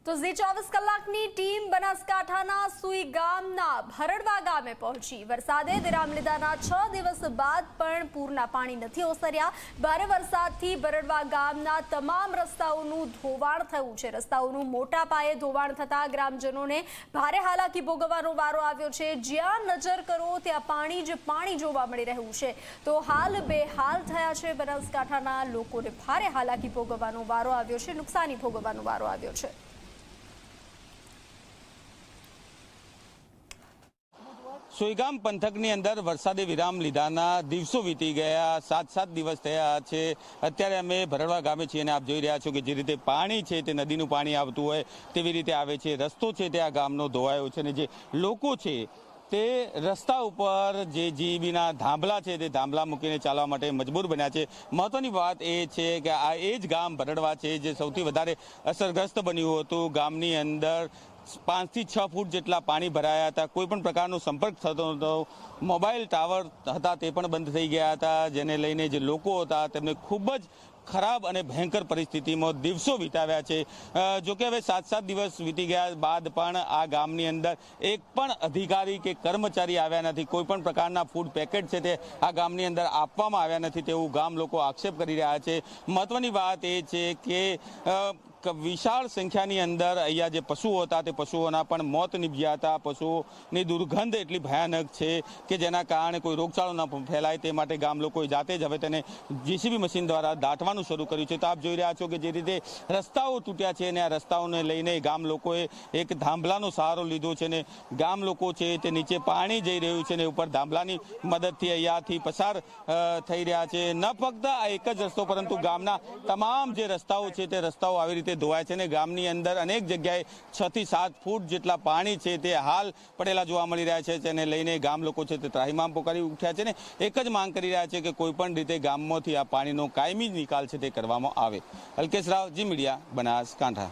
તો ઝી 24 કલાકની ટીમ બનાસકાંઠાના સુઈ ગામના ભરડવા ગામે પહોંચી। વરસાદે વિરામ લીધાના 6 દિવસ બાદ પણ પૂરના પાણી નથી ઓસર્યા। ભારે વરસાદથી ભરડવા ગામના તમામ રસ્તાઓનું ધોવાણ થયું છે। રસ્તાઓનું મોટા પાયે ધોવાણ થતા ગ્રામજનોને ભારે હાલાકી ભોગવવાનો વારો આવ્યો છે। જ્યાં નજર કરો ત્યાં પાણી જ પાણી જોવા મળી રહ્યું છે। તો હાલ બેહાલ થયા છે બનાસકાંઠાના લોકોને। ભારે હાલાકી ભોગવવાનો વારો આવ્યો છે, નુકસાની ભોગવવાનો વારો આવ્યો છે। સુઈગામ પંથકની અંદર વરસાદે વિરામ લીધાના દિવસો વીતી ગયા, 7 દિવસ થયા છે। અત્યારે અમે ભરડવા ગામે છીએ અને આપ જોઈ રહ્યા છો કે જે રીતે પાણી છે તે નદીનું પાણી આવતું હોય તેવી રીતે આવે છે। રસ્તો છે તે આ ગામનો ધોવાયો છે અને જે લોકો છે તે રસ્તા ઉપર જે જીબીના થાંભલા છે તે થાંભલા મૂકીને ચાલવા માટે મજબૂર બન્યા છે। મહત્વની વાત એ છે કે આ એ જ ગામ ભરડવા છે જે સૌથી વધારે અસરગ્રસ્ત બન્યું હતું। ગામની અંદર 5 થી 6 ફૂટ જેટલા પાણી ભરાયા હતા। કોઈ પણ પ્રકારનો સંપર્ક થતો નહોતો। મોબાઈલ ટાવર હતા તે પણ બંધ થઈ ગયા હતા, જેને લઈને જે લોકો હતા તેમને ખૂબ જ ખરાબ અને ભયંકર પરિસ્થિતિમાં દિવસો વિતાવ્યા છે। જોકે હવે 7 દિવસ વીતી ગયા બાદ પણ આ ગામની અંદર એક પણ અધિકારી કે કર્મચારી આવ્યા નથી। કોઈ પણ પ્રકારના ફૂડ પેકેટ છે તે આ ગામની અંદર આપવામાં આવ્યા નથી તેવું ગામ લોકો આક્ષેપ કરી રહ્યા છે। મહત્વની વાત એ છે કે વિશાળ સંખ્યાની અંદર અહીંયા જે પશુઓ હતા તે પશુઓના પણ મોત નીપજ્યા હતા। પશુઓની દુર્ગંધ એટલી ભયાનક છે કે જેના કારણે કોઈ રોગચાળો ન ફેલાય તે માટે ગામ લોકોએ જાતે જ હવે તેને જેસીબી મશીન દ્વારા દાટવાનું શરૂ કર્યું છે। તો આપ જોઈ રહ્યા છો કે જે રીતે રસ્તાઓ તૂટ્યા છે અને આ રસ્તાઓને લઈને ગામ લોકોએ એક થાંભલાનો સહારો લીધો છે અને ગામ લોકો છે તે નીચે પાણી જઈ રહ્યું છે અને ઉપર થાંભલાની મદદથી અહીંયાથી પસાર થઈ રહ્યા છે। ન ફક્ત આ એક જ રસ્તો પરંતુ ગામના તમામ જે રસ્તાઓ છે તે રસ્તાઓ આવી રીતે ધોવાય છે અને ગામની અંદર અનેક જગ્યાએ 6 થી 7 ફૂટ જેટલા પાણી છે તે હાલ પડેલા જોવા મળી રહ્યા છે। તેને લઈને ગામ લોકો છે તે ત્રાહિમામ પોકારી ઉઠ્યા છે ને એક જ માંગ કરી રહ્યા છે કે કોઈ પણ રીતે ગામમાંથી આ પાણીનો કાયમી નિકાલ છે તે કરવામાં આવે। અલ્કેશ રાવ, જી મીડિયા, બનાસકાંઠા।